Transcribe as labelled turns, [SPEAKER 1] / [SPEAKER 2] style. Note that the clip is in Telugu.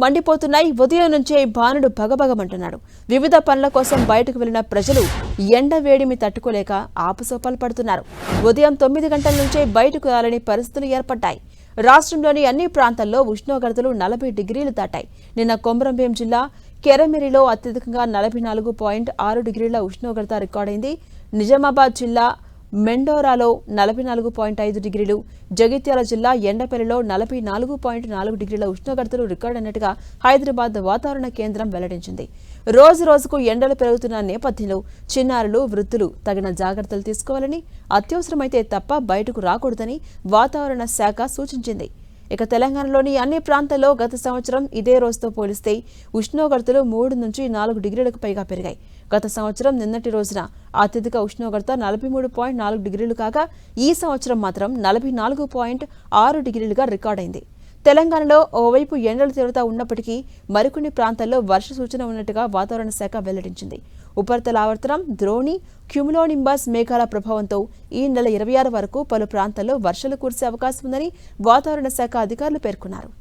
[SPEAKER 1] మండిపోతున్నాయి. ఉదయం నుంచే బాణుడు భగభగమంటున్నాడు. వివిధ పనుల కోసం బయటకు వెళ్లిన ప్రజలు ఎండ వేడిమి తట్టుకోలేక ఆపసోపాలు పడుతున్నారు. ఉదయం 9 గంటల నుంచే బయటకు రాలని పరిస్థితులు ఏర్పడ్డాయి. రాష్ట్రంలోని అన్ని ప్రాంతాల్లో ఉష్ణోగ్రతలు 40 డిగ్రీలు దాటాయి. నిన్న కొమరంభీం జిల్లా కెరమెరిలో అత్యధికంగా 44.6 డిగ్రీల ఉష్ణోగ్రత రికార్డైంది. నిజామాబాద్ జిల్లా మెండోరాలో 44.5 డిగ్రీలు, జగిత్యాల జిల్లా ఎండపల్లిలో 44.4 డిగ్రీల ఉష్ణోగ్రతలు రికార్డైనట్టుగా హైదరాబాద్ వాతావరణ కేంద్రం వెల్లడించింది. రోజు రోజుకు ఎండలు పెరుగుతున్న నేపథ్యంలో చిన్నారులు, వృద్ధులు తగిన జాగ్రత్తలు తీసుకోవాలని, అత్యవసరమైతే తప్ప బయటకు రాకూడదని వాతావరణ శాఖ సూచించింది. ఇక తెలంగాణలోని అన్ని ప్రాంతాల్లో గత సంవత్సరం ఇదే రోజుతో పోలిస్తే ఉష్ణోగ్రతలు 3 నుంచి 4 డిగ్రీలకు పైగా పెరిగాయి. గత సంవత్సరం నిన్నటి రోజున అత్యధిక ఉష్ణోగ్రత 43.4 డిగ్రీలు కాగా ఈ సంవత్సరం మాత్రం 44.6 డిగ్రీలుగా రికార్డైంది. తెలంగాణలో ఓవైపు ఎండల తీవ్రత ఉన్నప్పటికీ మరికొన్ని ప్రాంతాల్లో వర్ష సూచన ఉన్నట్టుగా వాతావరణ శాఖ వెల్లడించింది. ఉపరితల ఆవర్తనం, ద్రోణి, క్యుములోనింబస్ మేఘాల ప్రభావంతో ఈ నెల 26 వరకు పలు ప్రాంతాల్లో వర్షాలు కురిసే అవకాశం ఉందని వాతావరణ శాఖ అధికారులు పేర్కొన్నారు.